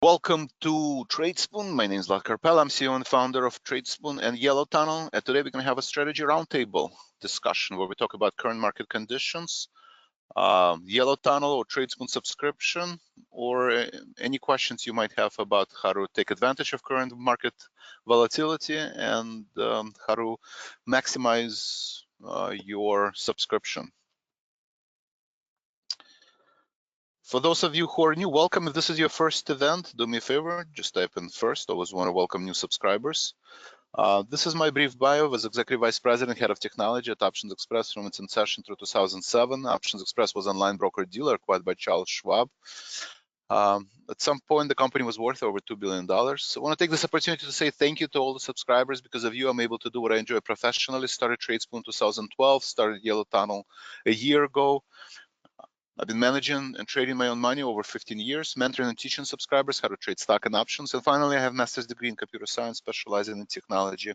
Welcome to Tradespoon. My name is Vlad Karpel. I'm CEO and founder of Tradespoon and Yellow Tunnel. And today we're going to have a strategy roundtable discussion where we talk about current market conditions, Yellow Tunnel or Tradespoon subscription, or any questions you might have about how to take advantage of current market volatility and how to maximize your subscription. For those of you who are new, welcome. If this is your first event, do me a favor, just type in first. Always want to welcome new subscribers. This is my brief bio as Executive Vice President, Head of Technology at Options Express from its inception through 2007. Options Express was an online broker-dealer acquired by Charles Schwab. At some point, the company was worth over $2 billion. So I want to take this opportunity to say thank you to all the subscribers. Because of you, I'm able to do what I enjoy professionally. Started Tradespoon in 2012, started Yellow Tunnel a year ago. I've been managing and trading my own money over 15 years, mentoring and teaching subscribers how to trade stock and options. And finally, I have a master's degree in computer science, specializing in technology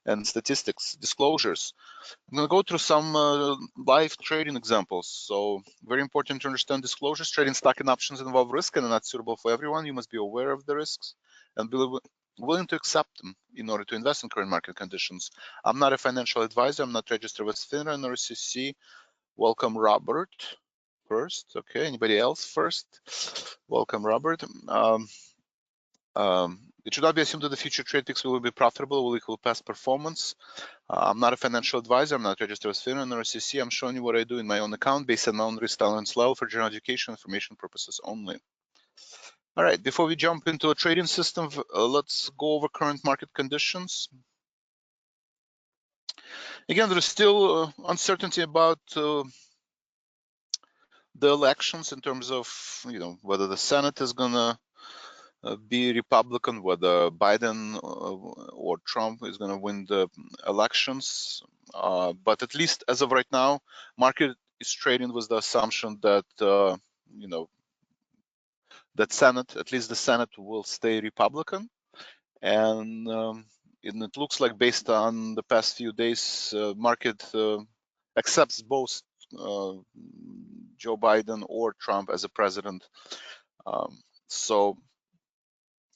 and statistics. Disclosures. I'm going to go through some live trading examples. So very important to understand disclosures. Trading stock and options involve risk and are not suitable for everyone. You must be aware of the risks and be willing to accept them in order to invest in current market conditions. I'm not a financial advisor. I'm not registered with FINRA nor SEC. Welcome, Robert. First, okay. Anybody else first? Welcome, Robert. It should not be assumed that the future trade picks will be profitable will equal past performance. I'm not a financial advisor. I'm not registered with FINRA nor SEC. I'm showing you what I do in my own account based on my own risk tolerance level for general education information purposes only. All right, before we jump into a trading system, let's go over current market conditions. Again, there is still uncertainty about the elections in terms of, whether the Senate is gonna be Republican, whether Biden or Trump is gonna win the elections. But at least as of right now, market is trading with the assumption that, that Senate, at least the Senate will stay Republican. And it looks like based on the past few days, market accepts both Joe Biden or Trump as a president. So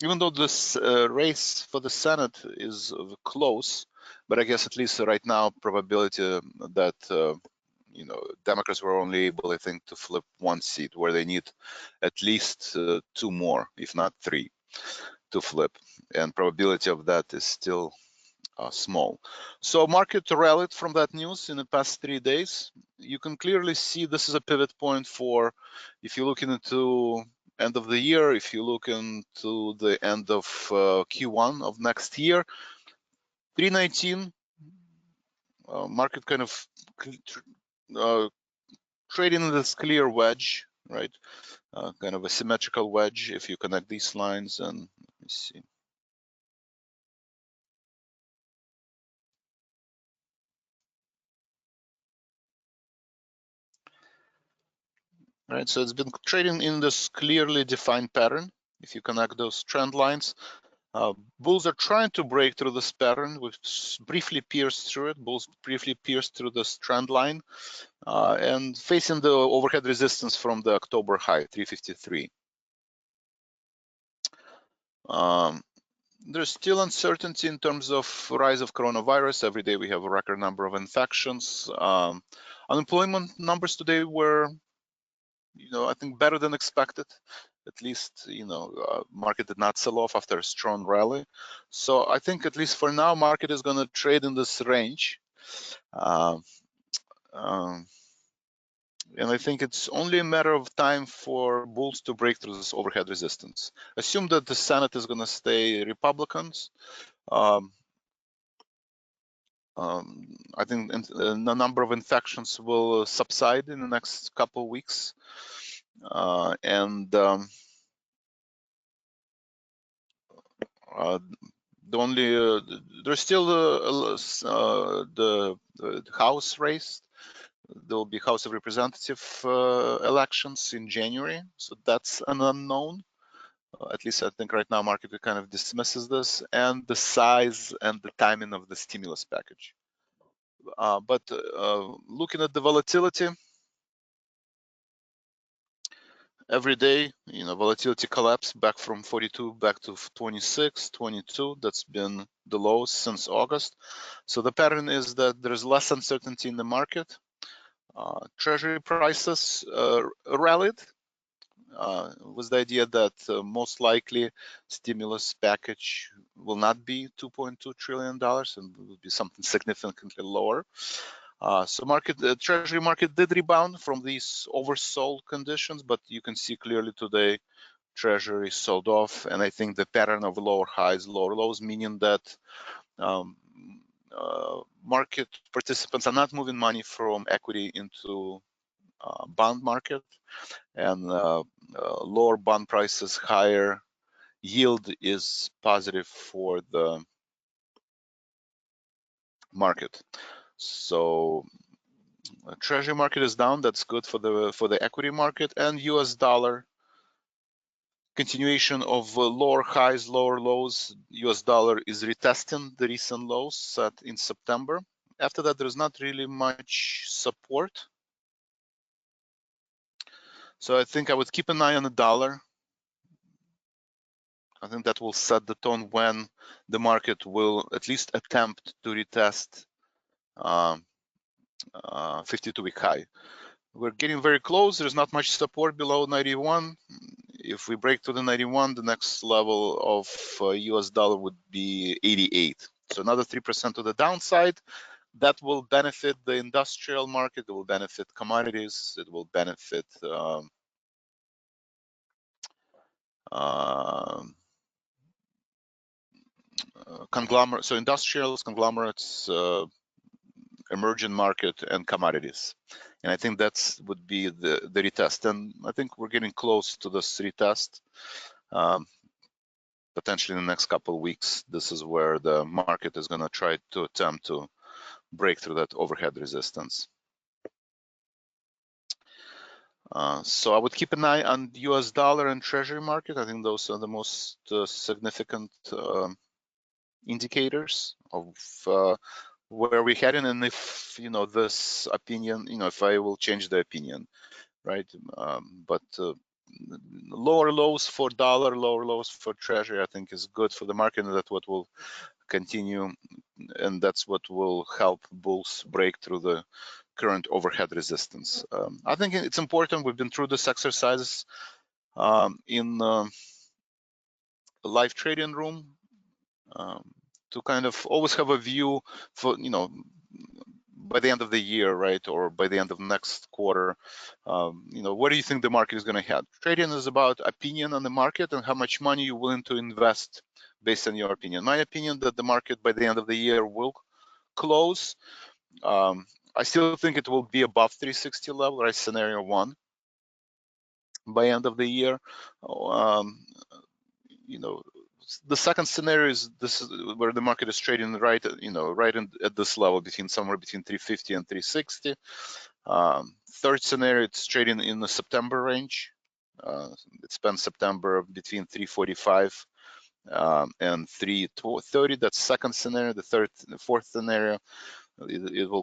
even though this race for the Senate is close, but I guess at least right now probability that Democrats were only able, I think, to flip one seat where they need at least two more, if not three, to flip, and probability of that is still small. So market rallied from that news in the past 3 days. You can clearly see this is a pivot point for, if you look into end of the year, if you look into the end of Q1 of next year, 319 market kind of trading in this clear wedge, right? Kind of a symmetrical wedge if you connect these lines, and let me see. Right, so it's been trading in this clearly defined pattern. If you connect those trend lines, bulls are trying to break through this pattern. We've briefly pierced through it. Bulls briefly pierced through this trend line and facing the overhead resistance from the October high, 353. There's still uncertainty in terms of rise of coronavirus. Every day we have a record number of infections. Unemployment numbers today were, I think, better than expected. At least, market did not sell off after a strong rally. So I think at least for now, market is going to trade in this range. And I think it's only a matter of time for bulls to break through this overhead resistance. Assume that the Senate is going to stay Republicans. I think the number of infections will subside in the next couple of weeks. There's still the House race. There will be House of Representative elections in January, so that's an unknown. At least I think right now market kind of dismisses this, and the size and the timing of the stimulus package. But looking at the volatility, every day, volatility collapse back from 42 back to 26, 22. That's been the lows since August. So the pattern is that there's less uncertainty in the market. Treasury prices rallied with the idea that most likely stimulus package will not be $2.2 trillion and will be something significantly lower. So treasury market did rebound from these oversold conditions, but you can see clearly today treasury sold off, and I think the pattern of lower highs, lower lows, meaning that market participants are not moving money from equity into bond market, and lower bond prices, higher yield is positive for the market. So treasury market is down. That's good for the equity market, and US dollar continuation of lower highs, lower lows. US dollar is retesting the recent lows set in September. After that, there's not really much support. So I think I would keep an eye on the dollar. I think that will set the tone when the market will at least attempt to retest 52-week high. We're getting very close. There's not much support below 91. If we break to the 91, the next level of US dollar would be 88. So another 3% to the downside. That will benefit the industrial market. It will benefit commodities. It will benefit conglomerates. So industrials, conglomerates, emerging market, and commodities. And I think that's would be the retest. And I think we're getting close to this retest. Potentially in the next couple of weeks, this is where the market is going to try to attempt to break through that overhead resistance. So I would keep an eye on the US dollar and treasury market. I think those are the most significant indicators of where we're heading, and if this opinion, if I will change the opinion, right? But lower lows for dollar, lower lows for treasury, I think is good for the market, and that's what will continue, and that's what will help bulls break through the current overhead resistance. I think it's important. We've been through this exercise in live trading room to kind of always have a view for by the end of the year, right, or by the end of next quarter, where do you think the market is going to head? Trading is about opinion on the market and how much money you're willing to invest based on your opinion. My opinion that the market by the end of the year will close. I still think it will be above 360 level, right? Scenario one by end of the year. The second scenario is this is where the market is trading right at this level somewhere between 350 and 360. Third scenario, it's trading in the September range. It spent September between 345 and 330. That's second scenario. The fourth scenario,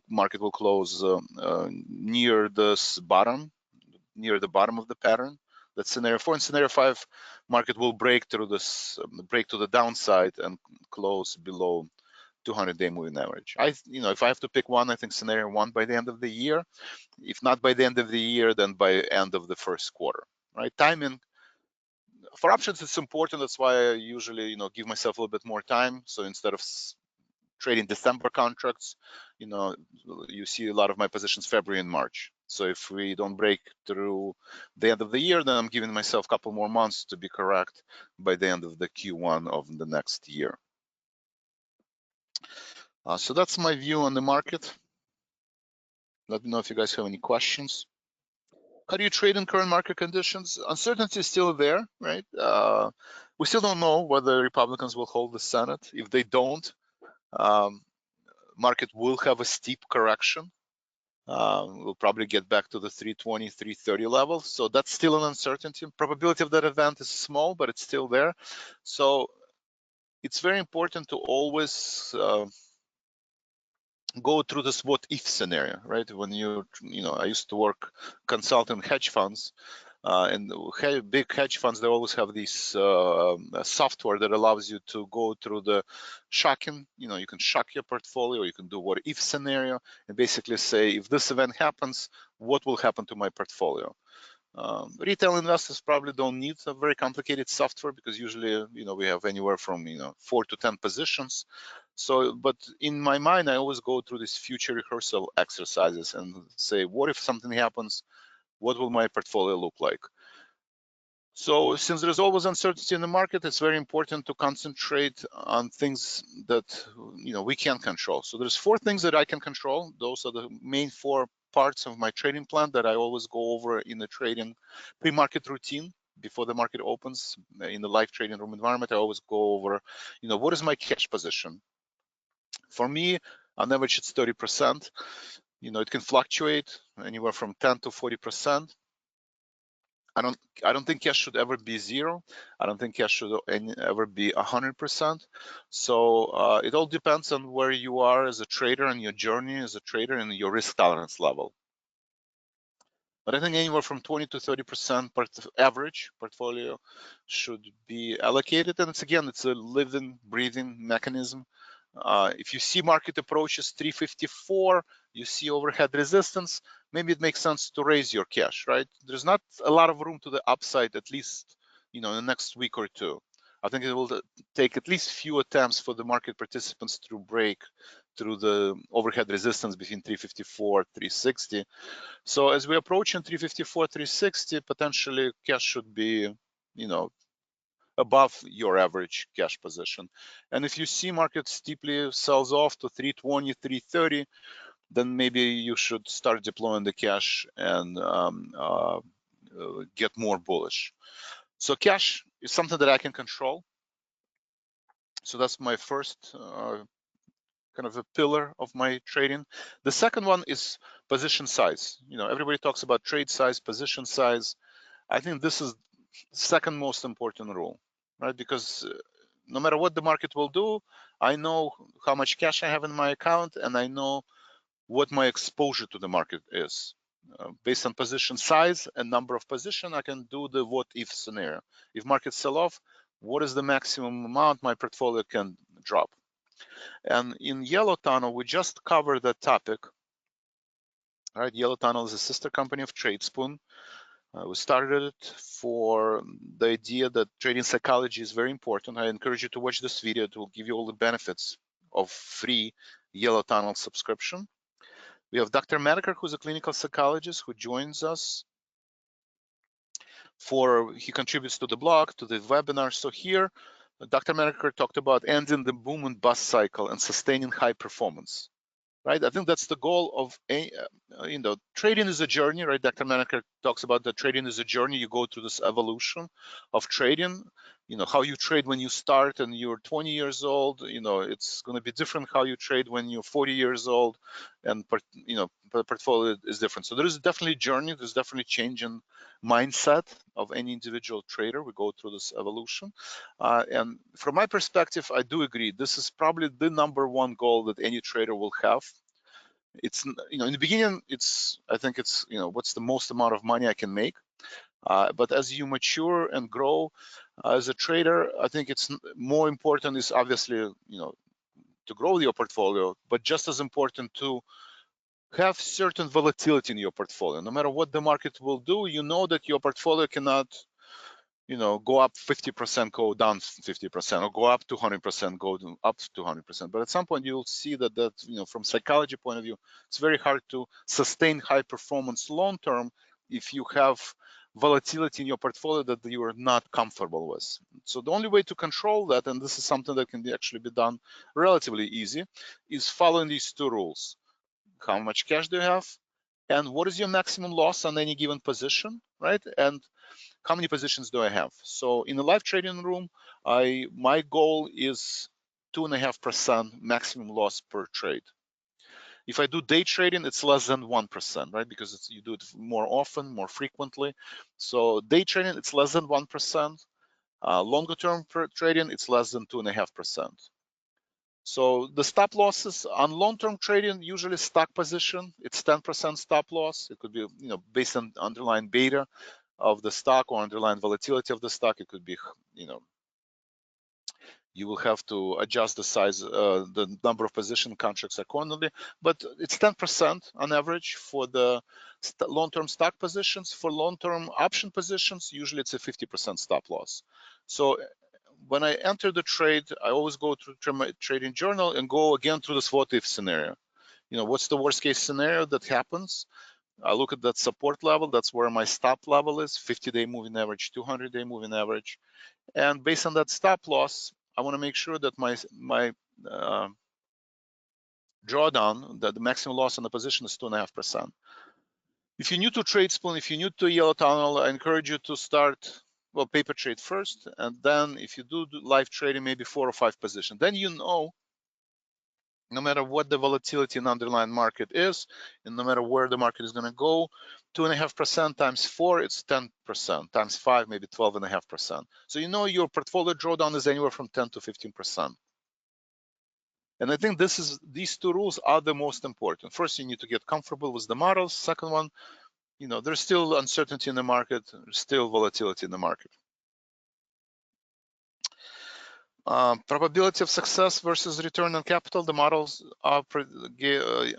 market will close near this bottom, near the bottom of the pattern. That's scenario 4. And scenario 5, market will break through this, break to the downside and close below 200-day moving average. If I have to pick one, I think scenario 1 by the end of the year. If not by the end of the year, then by end of the first quarter. Right? Timing for options is important. That's why I usually, give myself a little bit more time. So instead of trading December contracts, you see a lot of my positions February and March. So if we don't break through the end of the year, then I'm giving myself a couple more months to be correct by the end of the Q1 of the next year. So that's my view on the market. Let me know if you guys have any questions. How do you trade in current market conditions? Uncertainty is still there, right? We still don't know whether Republicans will hold the Senate. If they don't, market will have a steep correction. We'll probably get back to the 320, 330 level. So that's still an uncertainty. Probability of that event is small, but it's still there. So it's very important to always go through this what if scenario, right? When I used to work consulting hedge funds. And big hedge funds, they always have this software that allows you to go through the shocking. You can shock your portfolio, you can do what if scenario, and basically say, if this event happens, what will happen to my portfolio? Retail investors probably don't need a very complicated software, because usually, we have anywhere from 4 to 10 positions. So, but in my mind, I always go through these future rehearsal exercises and say, what if something happens? What will my portfolio look like? So since there's always uncertainty in the market, it's very important to concentrate on things that we can control. So there's 4 things that I can control. Those are the main 4 parts of my trading plan that I always go over in the trading pre-market routine before the market opens. In the live trading room environment, I always go over, what is my cash position? For me, on average, it's 30%. It can fluctuate anywhere from 10 to 40%. I don't think cash should ever be 0. I don't think cash should ever be 100%. So it all depends on where you are as a trader and your journey as a trader and your risk tolerance level. But I think anywhere from 20 to 30% average portfolio should be allocated. And it's a living, breathing mechanism. If you see market approaches 354, you see overhead resistance, maybe it makes sense to raise your cash, right? There's not a lot of room to the upside, at least, in the next week or 2. I think it will take at least few attempts for the market participants to break through the overhead resistance between 354, 360. So as we approach in 354, 360, potentially cash should be, above your average cash position. And if you see market steeply sells off to 320, 330, then maybe you should start deploying the cash and get more bullish. So cash is something that I can control. So that's my first kind of a pillar of my trading. The second one is position size. Everybody talks about trade size, position size. I think this is the second most important rule, right? Because no matter what the market will do, I know how much cash I have in my account, and I know what my exposure to the market is. Based on position size and number of position, I can do the what if scenario. If markets sell off, what is the maximum amount my portfolio can drop? And in Yellow Tunnel, we just covered that topic. All right, Yellow Tunnel is a sister company of Tradespoon. We started it for the idea that trading psychology is very important. I encourage you to watch this video. It will give you all the benefits of free Yellow Tunnel subscription. We have Dr. Medekar, who's a clinical psychologist, who joins us. He contributes to the blog, to the webinar. So here, Dr. Medekar talked about ending the boom and bust cycle and sustaining high performance. Right, I think that's the goal of trading is a journey, right? Dr. Medekar talks about that trading is a journey. You go through this evolution of trading. How you trade when you start and you're 20 years old, it's going to be different how you trade when you're 40 years old, and the portfolio is different. So there is definitely a journey. There's definitely change in mindset of any individual trader. We go through this evolution, and from my perspective, I do agree. This is probably the #1 goal that any trader will have. It's in the beginning, I think it's what's the most amount of money I can make. But as you mature and grow as a trader, I think it's more important is obviously to grow your portfolio, but just as important to have certain volatility in your portfolio. No matter what the market will do, you know that your portfolio cannot go up 50%, go down 50%, or go up 200%, go up 200%. But at some point, you'll see that from psychology point of view, it's very hard to sustain high performance long term if you have volatility in your portfolio that you are not comfortable with. So the only way to control that, and this is something that can actually be done relatively easy, is following these 2 rules. How much cash do you have? And what is your maximum loss on any given position, right? And how many positions do I have? So in the live trading room, my goal is 2.5% maximum loss per trade. If I do day trading, it's less than 1%, right? Because you do it more often, more frequently. So day trading, it's less than 1%. Longer term trading, it's less than 2.5%. So the stop losses on long-term trading, usually stock position, it's 10% stop loss. It could be, based on underlying beta. of the stock or underlying volatility of the stock. It could be, you will have to adjust the size, the number of position contracts accordingly. But it's 10% on average for the long-term stock positions. For long-term option positions, usually it's a 50% stop loss. So when I enter the trade, I always go through my trading journal and go again through this what if scenario. What's the worst case scenario that happens? I look at that support level. That's where my stop level is, 50-day moving average, 200-day moving average. And based on that stop loss, I want to make sure that my drawdown, that the maximum loss on the position is 2.5%. If you're new to Tradespoon, if you're new to Yellow Tunnel, I encourage you to start, well, paper trade first, and then if you do live trading, maybe 4 or 5 positions. Then no matter what the volatility in underlying market is, and no matter where the market is going to go, 2.5% times 4, it's 10%, times 5, maybe 12.5%. So your portfolio drawdown is anywhere from 10 to 15%. And I think these two rules are the most important. First, you need to get comfortable with the models. Second one, there's still uncertainty in the market, still volatility in the market. Probability of success versus return on capital. The models are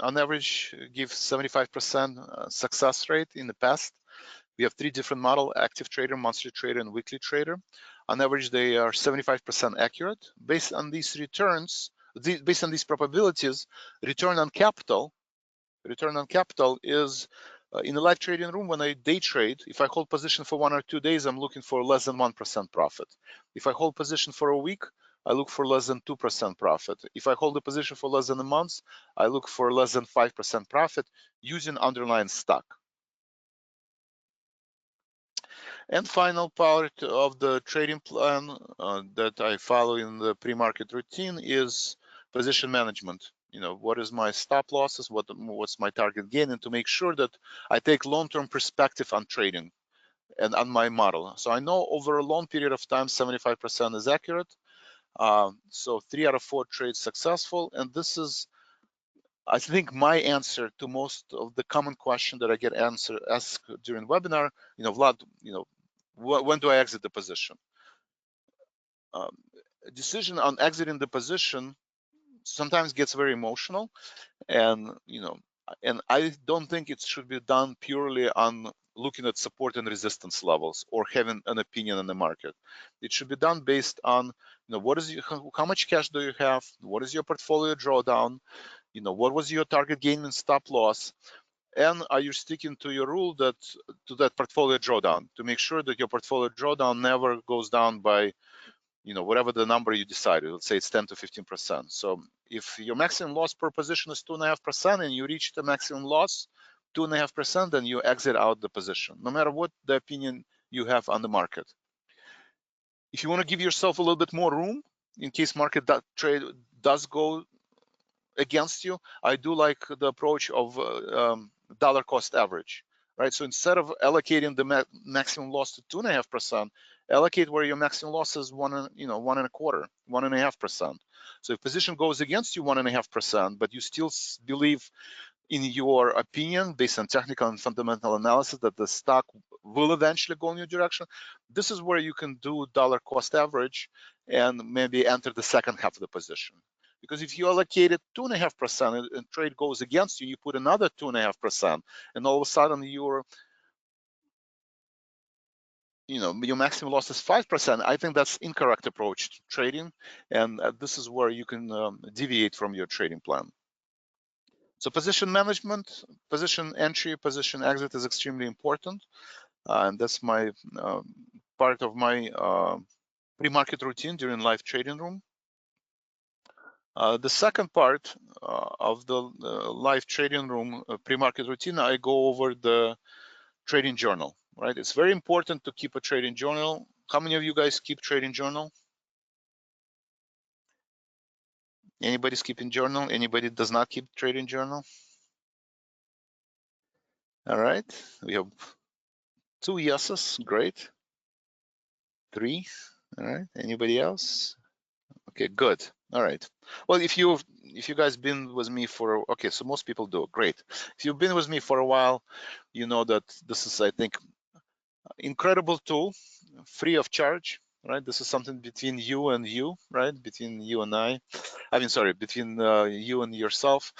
on average give 75% success rate in the past. We have 3 different models: active trader, monthly trader, and weekly trader. On average, they are 75% accurate. Based on these returns, based on these probabilities, return on capital is in the live trading room. When I day trade, if I hold position for 1 or 2 days, I'm looking for less than 1% profit. If I hold position for a week, I look for less than 2% profit. If I hold a position for less than a month, I look for less than 5% profit using underlying stock. And final part of the trading plan that I follow in the pre-market routine is position management. What is my stop losses? What's my target gain? And to make sure that I take long-term perspective on trading and on my model. So I know over a long period of time, 75% is accurate. So 3 out of 4 trades successful. And this is, I think, my answer to most of the common question that I get asked during webinar. Vlad, when do I exit the position? A decision on exiting the position sometimes gets very emotional, and I don't think it should be done purely on looking at support and resistance levels or having an opinion on the market. It should be done based on how much cash do you have, what is your portfolio drawdown, what was your target gain and stop loss, and are you sticking to your rule to that portfolio drawdown to make sure that your portfolio drawdown never goes down by whatever the number you decided. Let's say it's 10 to 15%. So if your maximum loss per position is 2.5% and you reach the maximum loss 2.5%, then you exit out the position, no matter what the opinion you have on the market. If you want to give yourself a little bit more room in case market trade does go against you, I do like the approach of dollar cost average, right? So instead of allocating the maximum loss to 2.5%, allocate where your maximum loss is 1.25%. So if position goes against you 1.5%, but you still believe in your opinion based on technical and fundamental analysis that the stock will eventually go in your direction, this is where you can do dollar cost average and maybe enter the second half of the position. Because if you allocated 2.5% and trade goes against you, you put another 2.5%, and all of a sudden your maximum loss is 5%. I think that's incorrect approach to trading, and this is where you can deviate from your trading plan. So position management, position entry, position exit is extremely important, and that's my part of my pre-market routine during live trading room. The second part of the live trading room pre-market routine, I go over the trading journal, right? It's very important to keep a trading journal. How many of you guys keep trading journal? Anybody's keeping journal? Anybody does not keep trading journal? All right, we have 2 yeses, great. 3, all right, anybody else? Okay, good, all right. Well, if you guys been with me for, okay, so most people do, great. If you've been with me for a while, you know that this is, I think, Incredible tool, free of charge, right? This is something between you and you, right? Between you and I mean, sorry, between you and yourself.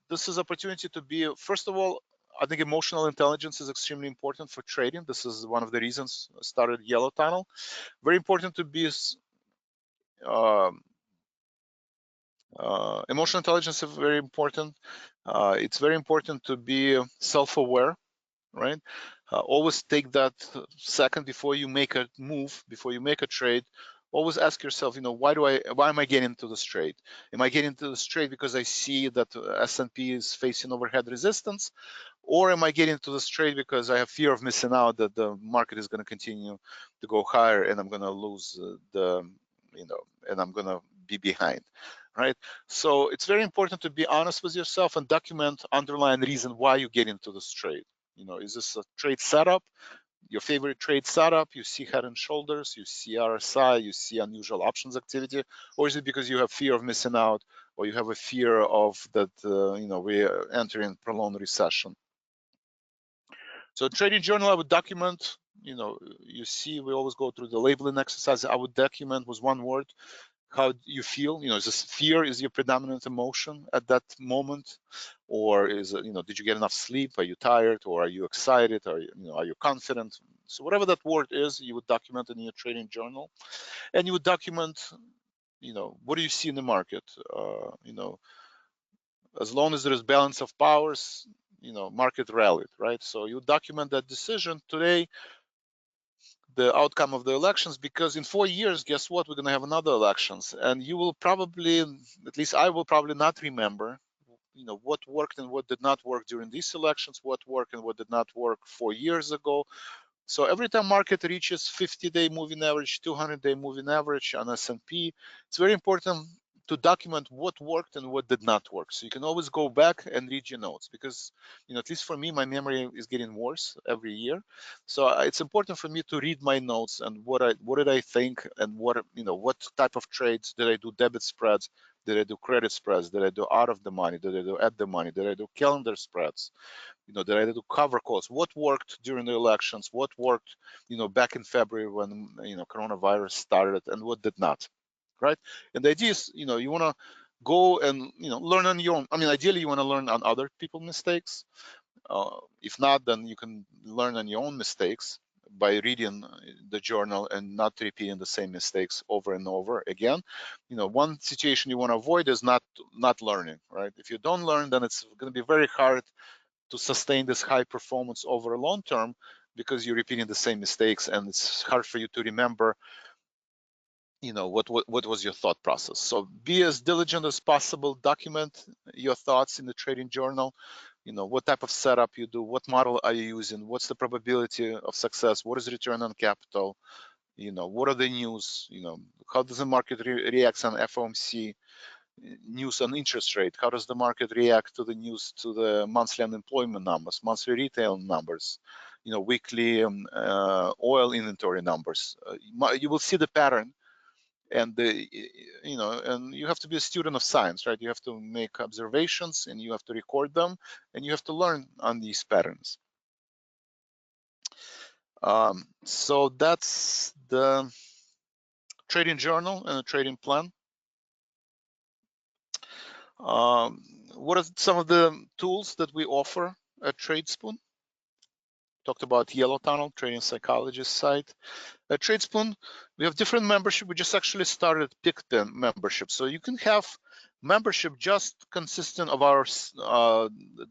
This is opportunity to be, first of all, I think emotional intelligence is extremely important for trading. This is one of the reasons I started Yellow Tunnel. Very important to be emotional intelligence is very important. It's very important to be self-aware, right? Always take that second before you make a move, before you make a trade. Always ask yourself, why am I getting into this trade? Am I getting into this trade because I see that S&P is facing overhead resistance, or am I getting into this trade because I have fear of missing out, that the market is going to continue to go higher and I'm going to lose and I'm going to be behind, right? So it's very important to be honest with yourself and document underlying reason why you get into this trade. Is this a trade setup? Your favorite trade setup? You see head and shoulders, you see RSI, you see unusual options activity, or is it because you have fear of missing out, or you have a fear of that we are entering prolonged recession? So trading journal, I would document. You see, we always go through the labeling exercise. I would document with one word how you feel. Is this fear is your predominant emotion at that moment, or is it, did you get enough sleep? Are you tired, or are you excited? Are you confident? So whatever that word is, you would document in your trading journal, and you would document, what do you see in the market? As long as there is balance of powers, market rallied, right? So you document that decision today, the outcome of the elections, because in 4 years, guess what? We're going to have another elections, and you will probably, at least I will probably not remember, what worked and what did not work during these elections, what worked and what did not work 4 years ago. So every time market reaches 50-day moving average, 200-day moving average on S&P, it's very important to document what worked and what did not work. So you can always go back and read your notes, because, at least for me, my memory is getting worse every year. So it's important for me to read my notes and what did I think, and what type of trades did I do? Debit spreads, did I do credit spreads, did I do out of the money, did I do at the money, did I do calendar spreads? Did I do cover calls? What worked during the elections? What worked, back in February when, coronavirus started, and what did not, right? And the idea is, you want to go and, learn on your own. I mean, ideally, you want to learn on other people's mistakes. If not, then you can learn on your own mistakes by reading the journal and not repeating the same mistakes over and over again. One situation you want to avoid is not learning, right? If you don't learn, then it's going to be very hard to sustain this high performance over a long term, because you're repeating the same mistakes, and it's hard for you to remember what was your thought process. So be as diligent as possible, document your thoughts in the trading journal. What type of setup you do, what model are you using, what's the probability of success, what is return on capital, what are the news, how does the market react on FOMC news on interest rate? How does the market react to the news, to the monthly unemployment numbers, monthly retail numbers, weekly oil inventory numbers? You will see the pattern, and and you have to be a student of science, right? You have to make observations, and you have to record them, and you have to learn on these patterns. So that's the trading journal and a trading plan. What are some of the tools that we offer at Tradespoon? Talked about Yellow Tunnel, trading psychologist site. At Tradespoon, we have different membership. We just actually started PICPIN membership. So you can have membership just consistent of our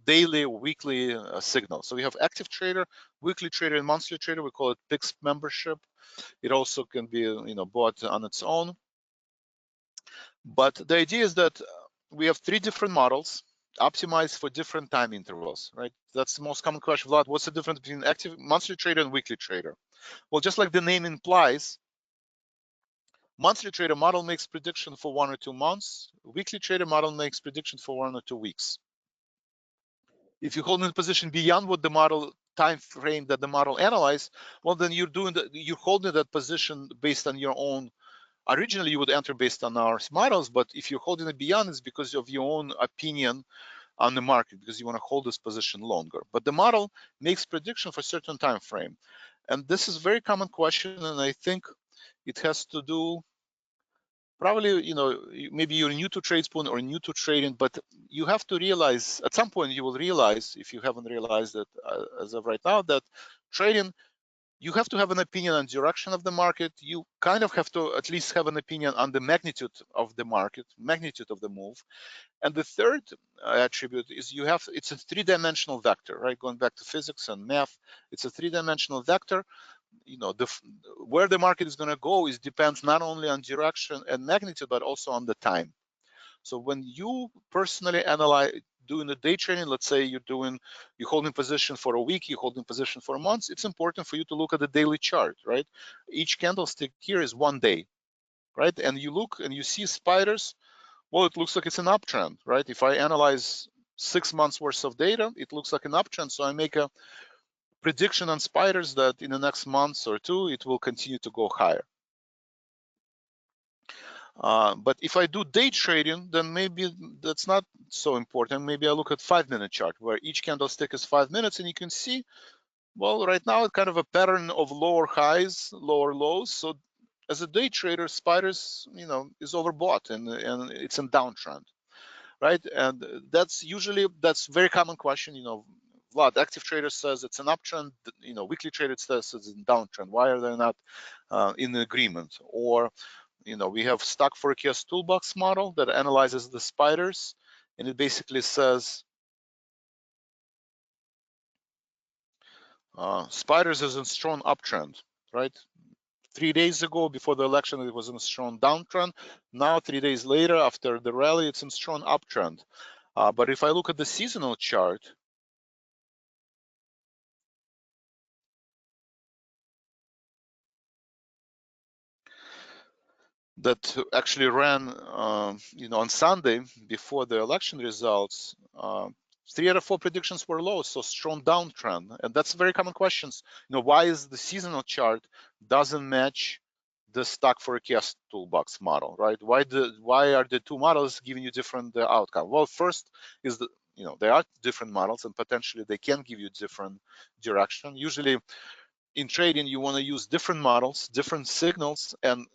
daily or weekly signal. So we have active trader, weekly trader, and monthly trader. We call it PICS membership. It also can be bought on its own. But the idea is that we have 3 different models optimized for different time intervals, right? That's the most common question. Vlad, what's the difference between active monthly trader and weekly trader? Well, just like the name implies, monthly trader model makes prediction for 1 or 2 months. Weekly trader model makes prediction for 1 or 2 weeks. If you hold in a position beyond what the model time frame that the model analyzed, well, then you're holding that position based on your own. Originally, you would enter based on our models, but if you're holding it beyond, it's because of your own opinion on the market because you want to hold this position longer. But the model makes prediction for a certain time frame. And this is a very common question, and I think it has to do probably, maybe you're new to Tradespoon or new to trading, but you have to realize, at some point you will realize, if you haven't realized it as of right now, that trading, you have to have an opinion on direction of the market. You kind of have to at least have an opinion on the magnitude of the market, magnitude of the move. And the third attribute is it's a three-dimensional vector, right? Going back to physics and math, it's a three-dimensional vector. Where the market is going to go depends not only on direction and magnitude, but also on the time. So when you personally analyze doing the day trading, let's say you're holding position for a week, you're holding position for a month, it's important for you to look at the daily chart, right? Each candlestick here is 1 day, right? And you look and you see spiders. Well, it looks like it's an uptrend, right? If I analyze 6 months worth of data, it looks like an uptrend. So I make a prediction on spiders that in the next month or two, it will continue to go higher. But if I do day trading, then maybe that's not so important. Maybe I look at 5-minute chart where each candlestick is 5 minutes, and you can see, well, right now it's kind of a pattern of lower highs, lower lows. So as a day trader, spiders, is overbought and it's in downtrend, right? And that's a very common question. Vlad, active trader says it's an uptrend. Weekly trader says it's a downtrend. Why are they not in agreement? Or we have stock forecast toolbox model that analyzes the spiders, and it basically says spiders is in strong uptrend, right? 3 days ago, before the election, it was in a strong downtrend. Now, 3 days later, after the rally, it's in strong uptrend. But if I look at the seasonal chart, that actually ran, on Sunday before the election results, 3 out of 4 predictions were low, so strong downtrend. And that's very common questions. Why is the seasonal chart doesn't match the stock forecast toolbox model, right? Why are the two models giving you different outcome? Well, first is there are different models, and potentially they can give you different direction. Usually in trading, you want to use different models, different signals, and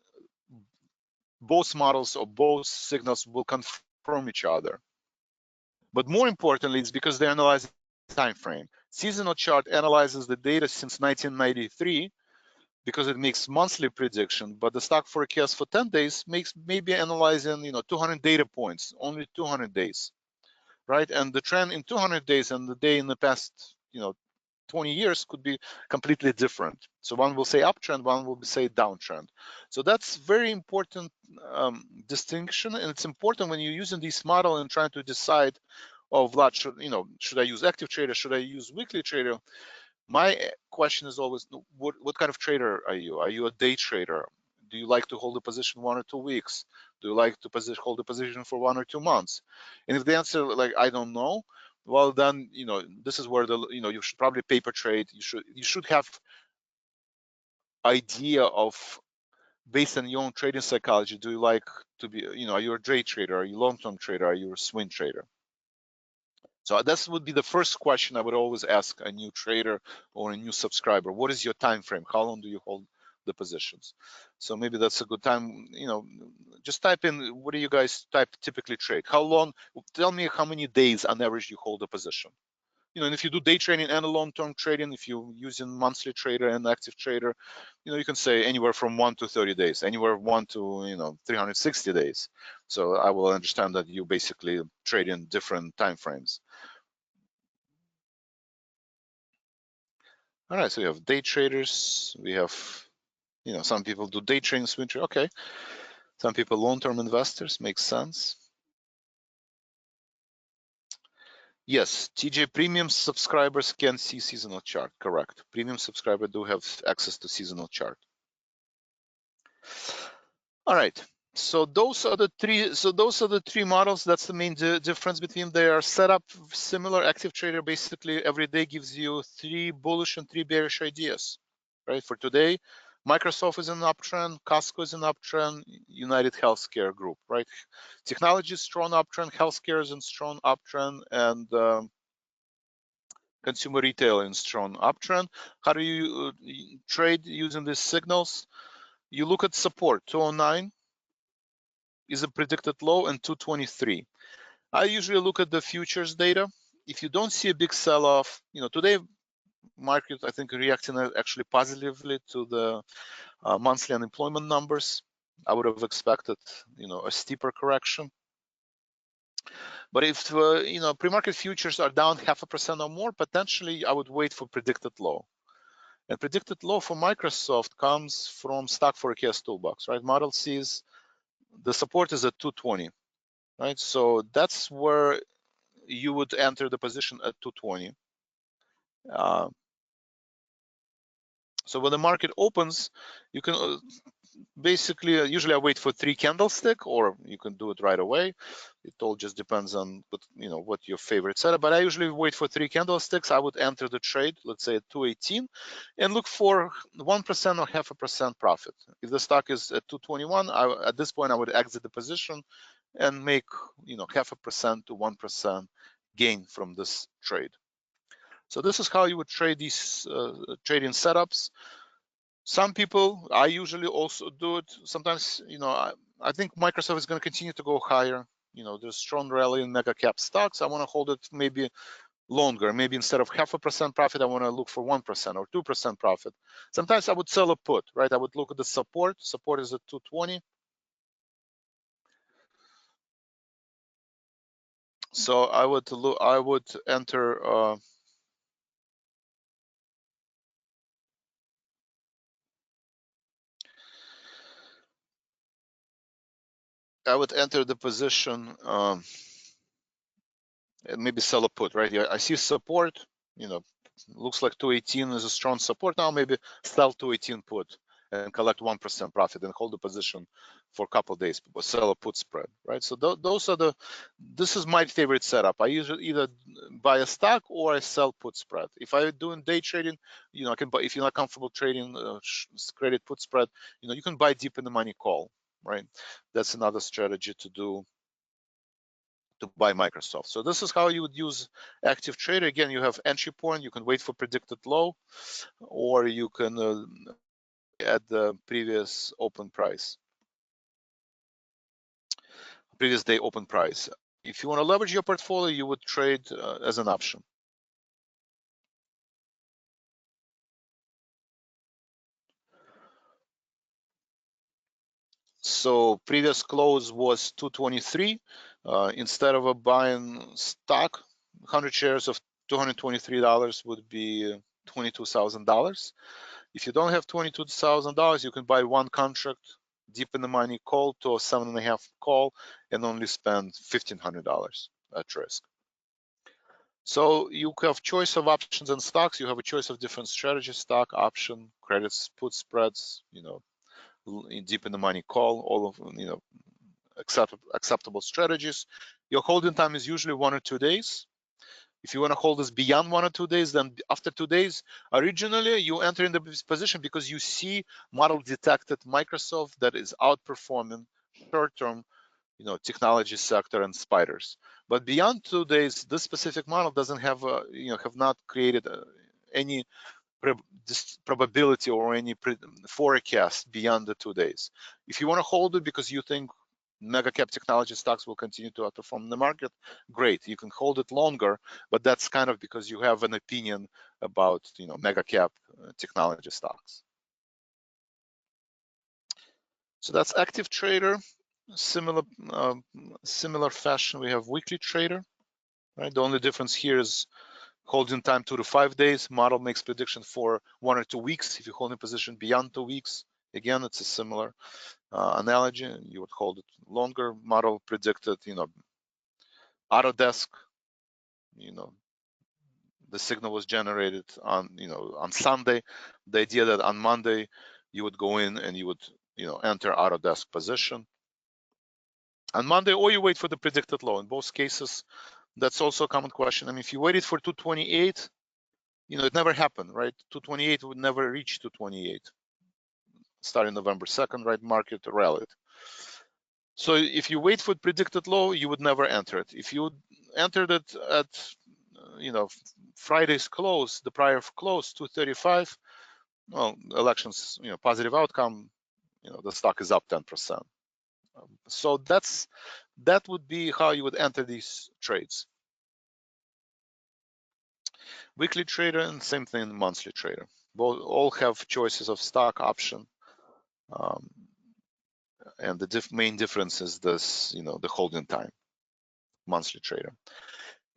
both models or both signals will confirm each other. But more importantly, it's because they analyze the time frame. Seasonal chart analyzes the data since 1993 because it makes monthly prediction, but the stock forecast for 10 days makes maybe analyzing 200 data points, only 200 days, right? And the trend in 200 days and the day in the past 20 years could be completely different. So one will say uptrend, one will say downtrend. So that's very important distinction, and it's important when you're using this model and trying to decide, oh, Vlad, should I use active trader? Should I use weekly trader? My question is always, what kind of trader are you? Are you a day trader? Do you like to hold a position 1 or 2 weeks? Do you like to hold a position for 1 or 2 months? And if the answer, like, I don't know, well, then, this is where you should probably paper trade. You should have idea of, based on your own trading psychology, do you like to be, are you a day trader? Are you a long-term trader? Are you a swing trader? So that would be the first question I would always ask a new trader or a new subscriber. What is your time frame? How long do you hold the positions? So maybe that's a good time, just type in, what do you guys typically trade? How long? Tell me how many days on average you hold a position. And if you do day trading and long-term trading, if you're using monthly trader and active trader, you can say anywhere from 1 to 30 days, anywhere 1 to 360 days. So I will understand that you basically trade in different time frames. All right, so we have day traders. We have, some people do day trading, swing trading. Okay, some people long-term investors, makes sense. Yes, TJ Premium subscribers can see seasonal chart, correct. Premium subscribers do have access to seasonal chart. All right, so those are the three models. That's the main difference between them. They are set up similar. Active trader basically every day gives you 3 bullish and 3 bearish ideas, right? For today, Microsoft is in an uptrend, Costco is in an uptrend, United Healthcare Group, right? Technology is strong uptrend, healthcare is in strong uptrend, and consumer retail in strong uptrend. How do you trade using these signals? You look at support. 209 is a predicted low, and 223. I usually look at the futures data. If you don't see a big sell-off, today market, I think, reacting actually positively to the monthly unemployment numbers. I would have expected, a steeper correction. But if, pre-market futures are down 0.5% or more, potentially I would wait for predicted low. And predicted low for Microsoft comes from Stock Forecast Toolbox, right? Model sees the support is at 220, right? So that's where you would enter the position at 220. So when the market opens, you can basically, usually I wait for 3 candlestick, or you can do it right away. It all just depends on what your favorite setup. But I usually wait for 3 candlesticks. I would enter the trade, let's say at 218, and look for 1% or 0.5% profit. If the stock is at 221, at this point I would exit the position and make 0.5% to 1% gain from this trade. So this is how you would trade these trading setups. Some people, I usually also do it. Sometimes, I think Microsoft is going to continue to go higher. There's strong rally in mega cap stocks. I want to hold it maybe longer. Maybe instead of 0.5% profit, I want to look for 1% or 2% profit. Sometimes I would sell a put, right? I would look at the support. Support is at 220. So I would enter. I would enter the position and maybe sell a put, right? I see support, looks like 218 is a strong support. Now maybe sell 218 put and collect 1% profit and hold the position for a couple of days, but sell a put spread, right? So this is my favorite setup. I usually either buy a stock or I sell put spread. If I'm doing day trading, I can buy, if you're not comfortable trading credit put spread, you can buy deep in the money call, right? That's another strategy to do, to buy Microsoft. So this is how you would use active trader. Again, you have entry point, you can wait for predicted low, or you can at the previous open price, previous day open price. If you want to leverage your portfolio, you would trade as an option. So previous close was 223. Instead of buying stock, 100 shares of $223 would be $22,000. If you don't have $22,000, you can buy one contract, deep in the money call to a 7.5 call, and only spend $1,500 at risk. So you have choice of options and stocks. You have a choice of different strategies: stock, option, credits, put spreads, deep in the money call, all of acceptable strategies. Your holding time is usually 1 or 2 days. If you want to hold this beyond 1 or 2 days, then after 2 days, originally you enter in the position because you see model detected Microsoft that is outperforming short-term, technology sector and spiders. But beyond 2 days, this specific model doesn't have, have not created any probability or any forecast beyond the 2 days. If you want to hold it because you think mega cap technology stocks will continue to outperform the market, great, you can hold it longer, but that's kind of because you have an opinion about mega cap technology stocks. So that's active trader. Similar fashion, we have weekly trader, right? The only difference here is holding time 2 to 5 days. Model makes prediction for 1 or 2 weeks. If you hold in position beyond 2 weeks, again, it's a similar analogy. You would hold it longer. Model predicted, Autodesk, the signal was generated on, on Sunday. The idea that on Monday you would go in and you would, enter Autodesk position on Monday, or you wait for the predicted low. In both cases, that's also a common question. I mean, if you waited for 228, it never happened, right? 228 would never reach 228. starting November 2nd, right? Market rallied. So if you wait for predicted low, you would never enter it. If you entered it at Friday's close, the prior close, 235, well, elections, positive outcome, the stock is up 10%. So that would be how you would enter these trades. Weekly trader and same thing monthly trader. Both all have choices of stock option, and the main difference is this, the holding time. Monthly trader.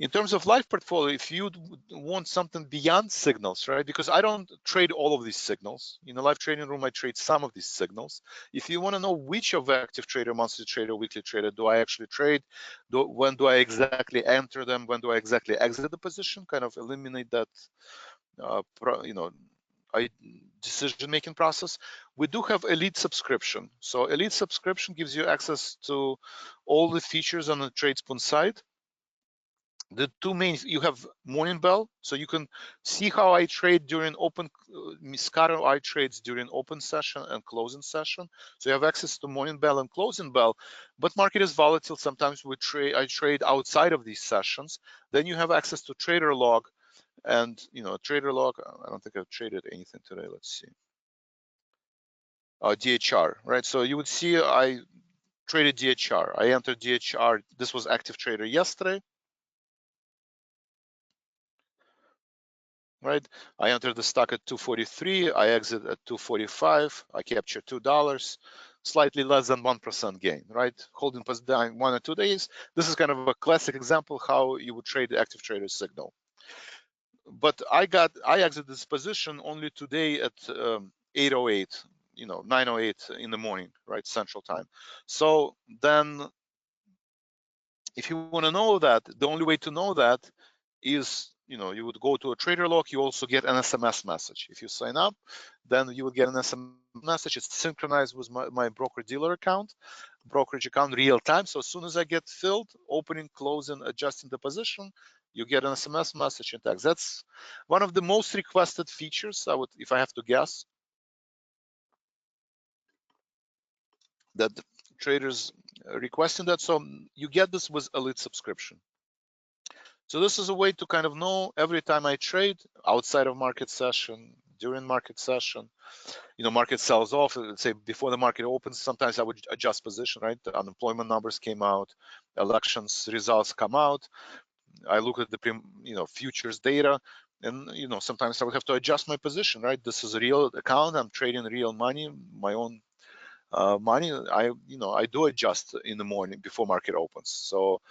In terms of live portfolio, if you want something beyond signals, right? Because I don't trade all of these signals. In the live trading room, I trade some of these signals. If you want to know which of active trader, monthly trader, weekly trader do I actually trade, when do I exactly enter them, when do I exactly exit the position, kind of eliminate that, decision-making process. We do have elite subscription. So elite subscription gives you access to all the features on the Tradespoon site. The two main, you have morning bell, so you can see how I trade during open, scatter I trades during open session and closing session. So you have access to morning bell and closing bell, but market is volatile. Sometimes I trade outside of these sessions. Then you have access to trader log, and trader log, I don't think I've traded anything today. Let's see. DHR, right? So you would see I traded DHR. I entered DHR. This was active trader yesterday. Right, I entered the stock at 243. I exit at 245. I capture $2, slightly less than 1% gain. Right, holding position 1 or 2 days. This is kind of a classic example how you would trade the active trader signal. But I exited this position only today at 8:08, 9:08 in the morning, right, Central Time. So then, if you want to know that, the only way to know that is, you would go to a trader log. You also get an SMS message. If you sign up, then you would get an SMS message. It's synchronized with my broker-dealer account, brokerage account, real time. So as soon as I get filled, opening, closing, adjusting the position, you get an SMS message and text. That's one of the most requested features. If I have to guess, that traders requesting that. So you get this with elite subscription. So this is a way to kind of know every time I trade outside of market session, during market session, market sells off, let's say before the market opens, sometimes I would adjust position, right? The unemployment numbers came out, elections results come out. I look at the futures data, and sometimes I would have to adjust my position, right? This is a real account. I'm trading real money, my own money. I do adjust in the morning before market opens. So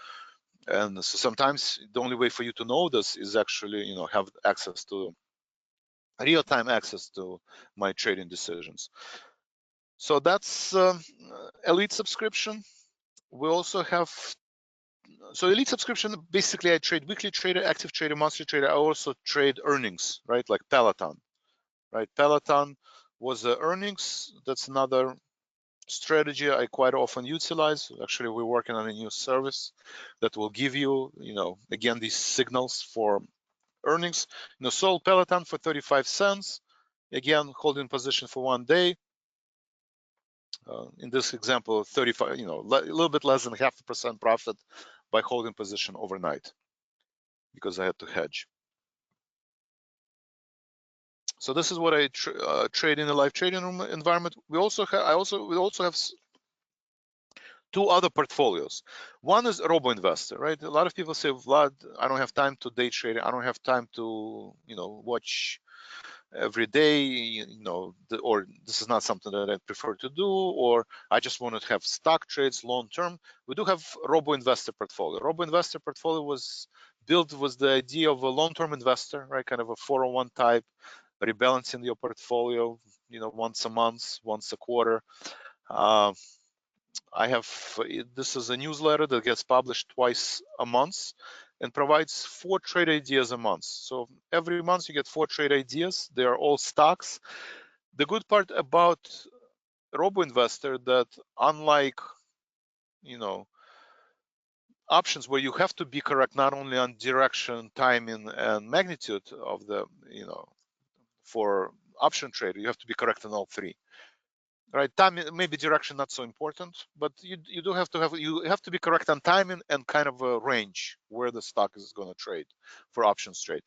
sometimes the only way for you to know this is actually have access to real-time access to my trading decisions. So that's elite subscription. We also have, so elite subscription, basically I trade weekly trader, active trader, monthly trader. I also trade earnings, right? Like Peloton, right? Peloton was the earnings. That's another strategy I quite often utilize. Actually, we're working on a new service that will give you, again, these signals for earnings. Sold Peloton for 35 cents. Again, holding position for 1 day. In this example, 35, a little bit less than 0.5% profit by holding position overnight because I had to hedge. So this is what I trade in a live trading room environment. We also have two other portfolios. One is robo-investor, right? A lot of people say, Vlad, I don't have time to day trade. I don't have time to, watch every day, or this is not something that I prefer to do, or I just want to have stock trades long term. We do have robo-investor portfolio. Robo-investor portfolio was built with the idea of a long-term investor, right? Kind of a 401 type, rebalancing your portfolio, once a month, once a quarter. This is a newsletter that gets published twice a month and provides 4 trade ideas a month. So every month you get 4 trade ideas. They are all stocks. The good part about robo-investor that unlike, options where you have to be correct not only on direction, timing, and magnitude of the, for option trader, you have to be correct on all 3. right? Timing, maybe direction not so important, but you do have to be correct on timing and kind of a range where the stock is going to trade for options trade.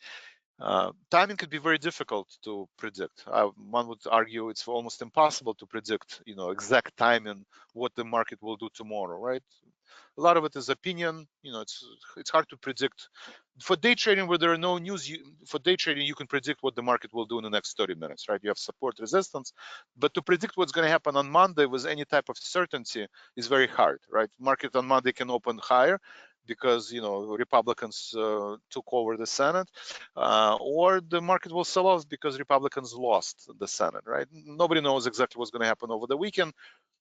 Timing could be very difficult to predict. One would argue it's almost impossible to predict, exact timing what the market will do tomorrow, right? A lot of it is opinion. It's hard to predict. For day trading, where there are no news, for day trading you can predict what the market will do in the next 30 minutes, right? You have support, resistance, but to predict what's going to happen on Monday with any type of certainty is very hard, right? Market on Monday can open higher because Republicans took over the Senate, or the market will sell off because Republicans lost the Senate, right? Nobody knows exactly what's going to happen over the weekend,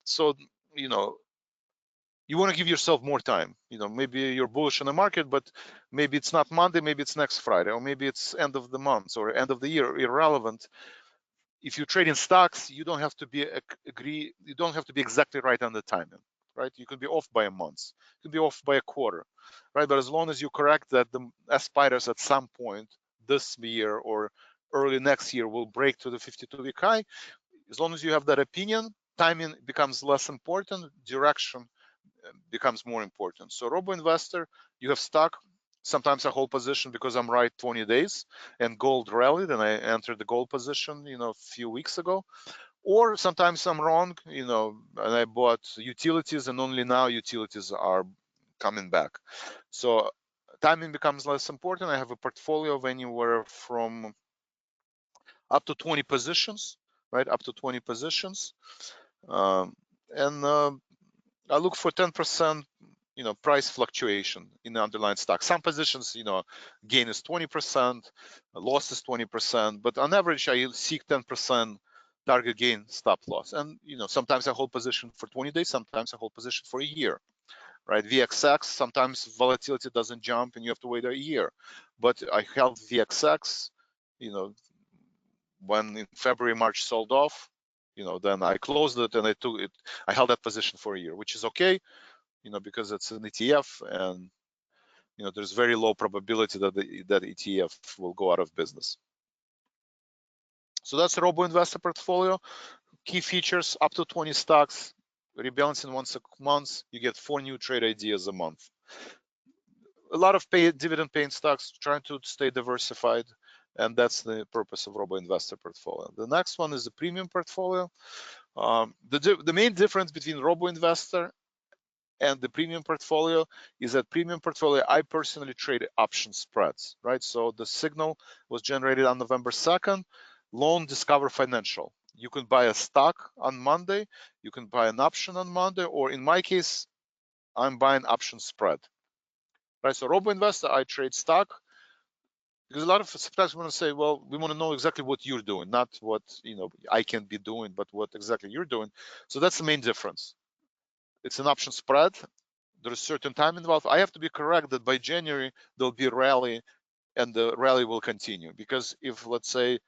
so you want to give yourself more time. Maybe you're bullish on the market, but maybe it's not Monday, maybe it's next Friday, or maybe it's end of the month or end of the year. Irrelevant. If you trade in stocks, you don't have to be You don't have to be exactly right on the timing, right? You could be off by a month, you could be off by a quarter, right? But as long as you correct that the aspires at some point this year or early next year will break to the 52-week high, as long as you have that opinion, timing becomes less important, direction becomes more important. So robo investor, you have stock. Sometimes I hold position because I'm right 20 days and gold rallied and I entered the gold position, a few weeks ago. Or sometimes I'm wrong, and I bought utilities and only now utilities are coming back. So timing becomes less important. I have a portfolio of anywhere from up to 20 positions, right? Up to 20 positions. And I look for 10%, price fluctuation in the underlying stock. Some positions, gain is 20%, loss is 20%, but on average, I seek 10% target gain stop loss. And, sometimes I hold position for 20 days, sometimes I hold position for a year, right? VXX, sometimes volatility doesn't jump and you have to wait a year. But I held VXX, when in February, March sold off, then I closed it and I held that position for a year, which is okay, because it's an ETF and there's very low probability that that ETF will go out of business. So that's the robo investor portfolio. Key features: up to 20 stocks, rebalancing once a month. You get 4 new trade ideas a month. A lot of dividend paying stocks, trying to stay diversified, and that's the purpose of robo investor portfolio. The next one is the premium portfolio. The main difference between robo investor and the premium portfolio is that premium portfolio, I personally trade option spreads, right? So the signal was generated on November 2nd, Loan Discover Financial. You can buy a stock on Monday, you can buy an option on Monday, or in my case, I'm buying option spread, right? So robo investor, I trade stock, because a lot of subscribers want to say, well, we want to know exactly what you're doing, not what I can be doing, but what exactly you're doing. So that's the main difference. It's an option spread. There is certain time involved. I have to be correct that by January there'll be a rally, and the rally will continue. Because if, let's say,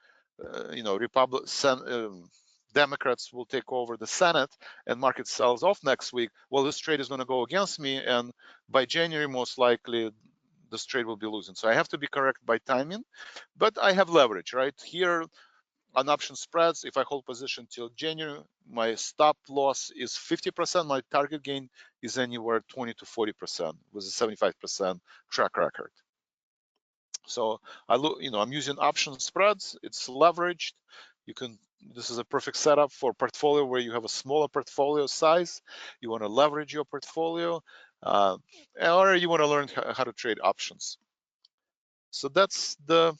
Democrats will take over the Senate and market sells off next week, well, this trade is going to go against me, and by January, most likely, this trade will be losing. So I have to be correct by timing, but I have leverage, right? Here on option spreads, if I hold position till January, my stop loss is 50%, my target gain is anywhere 20 to 40% with a 75% track record. So I'm using option spreads. It's leveraged. This is a perfect setup for portfolio where you have a smaller portfolio size. You want to leverage your portfolio, or you want to learn how to trade options. So that's the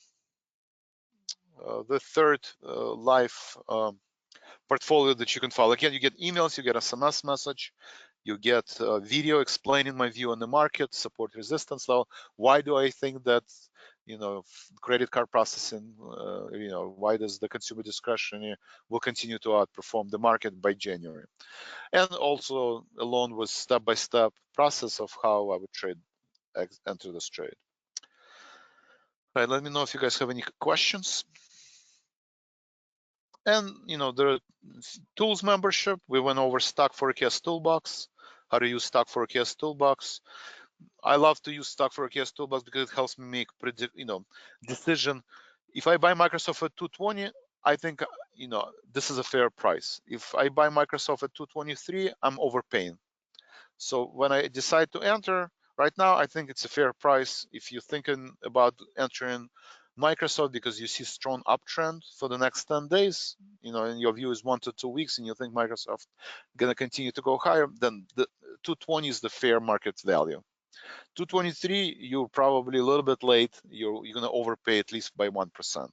third live portfolio that you can follow. Again, you get emails, you get SMS message, you get a video explaining my view on the market, support resistance level. Why do I think that credit card processing, why does the consumer discretionary will continue to outperform the market by January? And also along with step-by-step process of how I would enter this trade. All right, let me know if you guys have any questions. And there are tools membership. We went over stock forecast toolbox, how to use stock forecast toolbox. I love to use stock forecast toolbox because it helps me make decision. If I buy Microsoft at 220, I think, this is a fair price. If I buy Microsoft at 223, I'm overpaying. So when I decide to enter right now, I think it's a fair price. If you're thinking about entering Microsoft because you see strong uptrend for the next 10 days, and your view is 1 to 2 weeks, and you think Microsoft gonna continue to go higher, then the 220 is the fair market value. 223, you're probably a little bit late. You're gonna overpay at least by 1%.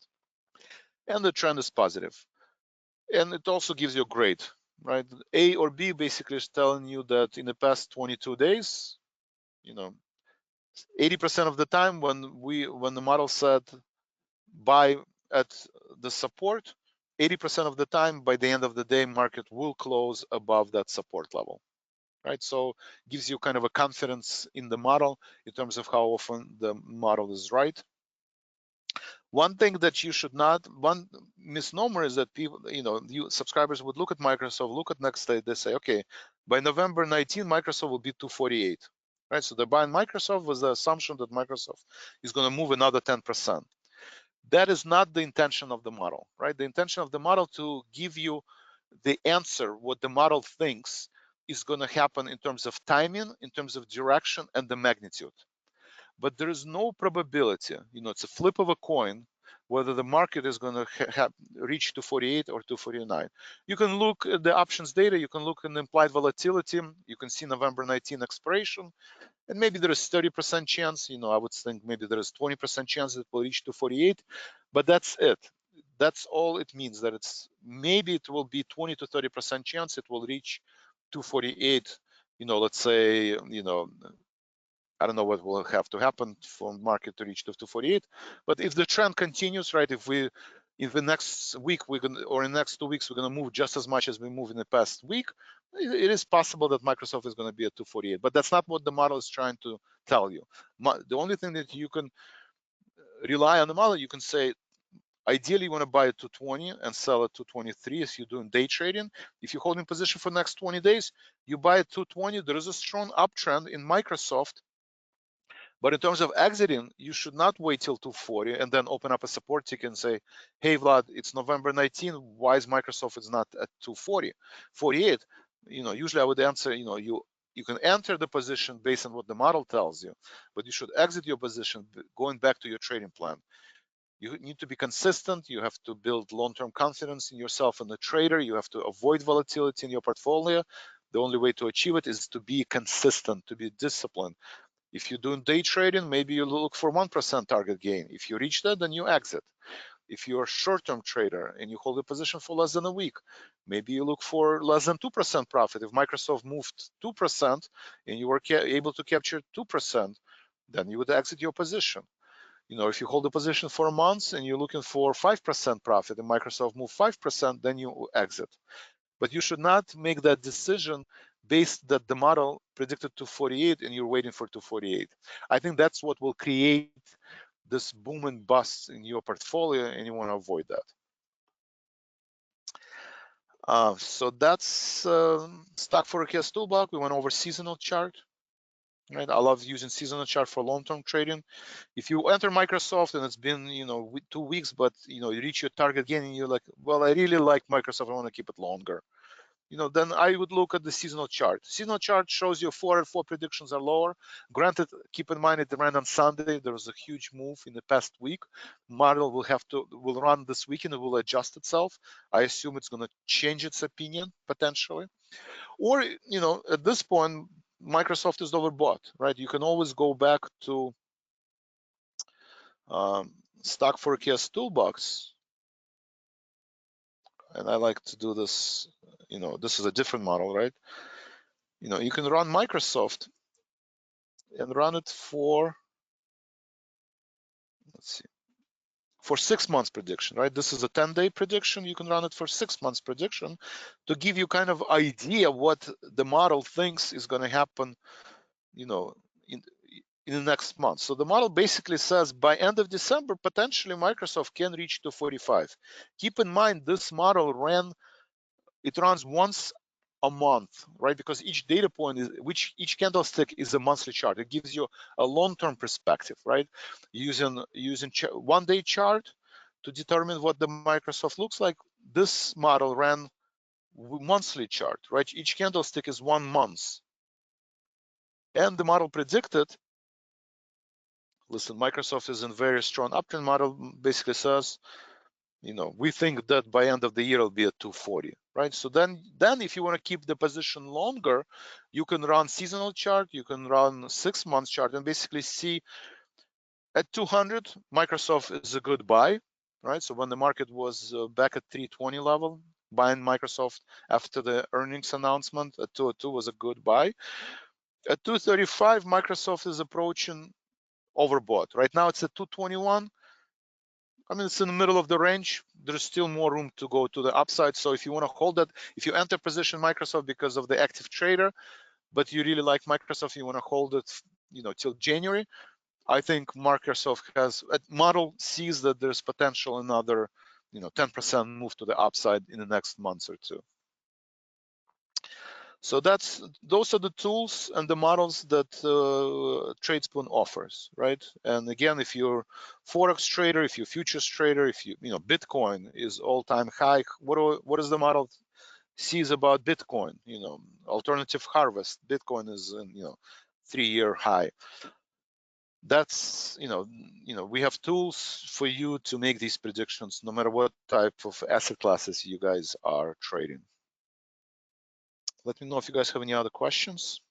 And the trend is positive. And it also gives you a grade, right? A or B basically is telling you that in the past 22 days, 80% of the time when the model said buy at the support, 80% of the time by the end of the day, market will close above that support level, right? So gives you kind of a confidence in the model in terms of how often the model is right. One thing that you should not, one misnomer is that people, you subscribers would look at Microsoft, look at next day, they say, okay, by November 19, Microsoft will be 248, right? So they're buying Microsoft with the assumption that Microsoft is going to move another 10%. That is not the intention of the model, right? The intention of the model to give you the answer, what the model thinks is going to happen in terms of timing, in terms of direction, and the magnitude. But there is no probability, it's a flip of a coin whether the market is going to reach 248 or 249. You can look at the options data, you can look at the implied volatility, you can see November 19 expiration, and maybe there is 30% chance, I would think maybe there is 20% chance that it will reach 248, but that's it. That's all it means, that maybe it will be 20 to 30% chance it will reach 248, let's say, I don't know what will have to happen for market to reach to 248, but if the trend continues, right, if the next week or in the next 2 weeks we're going to move just as much as we move in the past week, it is possible that Microsoft is going to be at 248, but that's not what the model is trying to tell you. The only thing that you can rely on the model, you can say, ideally you want to buy at 220 and sell at 223 if you're doing day trading. If you're holding position for the next 20 days, you buy at 220. There is a strong uptrend in Microsoft. But in terms of exiting, you should not wait till 240 and then open up a support ticket and say, hey, Vlad, it's November 19. Why is Microsoft is not at 240, 48? Usually I would answer, you can enter the position based on what the model tells you, but you should exit your position going back to your trading plan. You need to be consistent. You have to build long-term confidence in yourself and the trader. You have to avoid volatility in your portfolio. The only way to achieve it is to be consistent, to be disciplined. If you're doing day trading, maybe you look for 1% target gain. If you reach that, then you exit. If you're a short-term trader and you hold a position for less than a week, maybe you look for less than 2% profit. If Microsoft moved 2% and you were able to capture 2%, then you would exit your position. If you hold a position for a month and you're looking for 5% profit and Microsoft move 5%, then you exit. But you should not make that decision based that the model predicted 248 and you're waiting for 248. I think that's what will create this boom and bust in your portfolio, and you want to avoid that. So that's stock forecast toolbox. We went over seasonal chart. Right, I love using seasonal chart for long-term trading. If you enter Microsoft and it's been 2 weeks, but you reach your target gain and you're like, well, I really like Microsoft, I want to keep it longer. Then I would look at the seasonal chart. Seasonal chart shows you 4 and 4 predictions are lower. Granted, keep in mind it ran on Sunday. There was a huge move in the past week. Model will run this weekend. It will adjust itself. I assume it's going to change its opinion potentially. Or at this point, Microsoft is overbought, right? You can always go back to stock forecast toolbox. And I like to do this, this is a different model, right? You can run Microsoft and run it for, let's see, for 6 months prediction, right? This is a 10-day prediction. You can run it for 6 months prediction to give you kind of idea what the model thinks is going to happen, in the next month. So the model basically says by end of December, potentially Microsoft can reach 245. Keep in mind, this model runs once a month, right? Because each data point each candlestick is a monthly chart. It gives you a long-term perspective, right? Using 1-day chart, to determine what the Microsoft looks like, this model ran monthly chart, right? Each candlestick is 1 month. And the model predicted, listen, Microsoft is in very strong uptrend. Model basically says, we think that by end of the year it'll be at 240, right? So then if you want to keep the position longer, you can run seasonal chart, you can run 6 months chart, and basically see at 200, Microsoft is a good buy, right? So when the market was back at 320 level, buying Microsoft after the earnings announcement at 202 was a good buy. At 235, Microsoft is approaching overbought. Right now it's at 221. I mean, it's in the middle of the range. There's still more room to go to the upside. So if you want to hold that, if you enter position Microsoft because of the active trader, but you really like Microsoft, you want to hold it, till January, I think Microsoft has a model sees that there's potential another, 10% move to the upside in the next month or two. So those are the tools and the models that Tradespoon offers, right? And again, if you're forex trader, if you're futures trader, if Bitcoin is all-time high, what is the model sees about Bitcoin? Alternative harvest, Bitcoin is in 3-year high. That's we have tools for you to make these predictions, no matter what type of asset classes you guys are trading. Let me know if you guys have any other questions.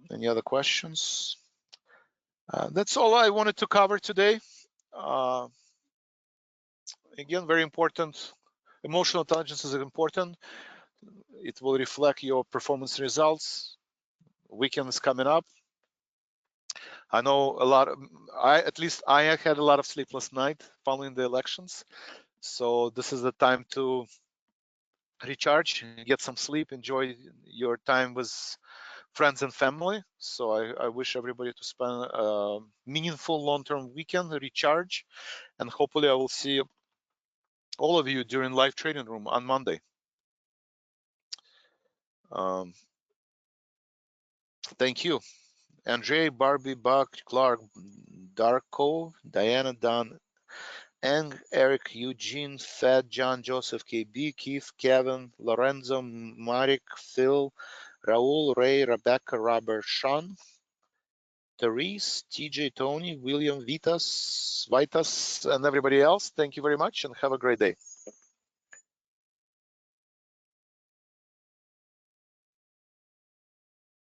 Any other questions? That's all I wanted to cover today. Again, very important. Emotional intelligence is important. It will reflect your performance results. Weekend is coming up. I know at least I had a lot of sleepless night following the elections. So this is the time to recharge, get some sleep, enjoy your time with friends and family. So I wish everybody to spend a meaningful long-term weekend, recharge, and hopefully I will see all of you during live trading room on Monday. Thank you. Andre, Barbie, Buck, Clark, Darko, Diana, Don, Eng, Eric, Eugene, Fed, John, Joseph, KB, Keith, Kevin, Lorenzo, Marek, Phil, Raul, Ray, Rebecca, Robert, Sean, Therese, TJ, Tony, William, Vitas, and everybody else. Thank you very much and have a great day.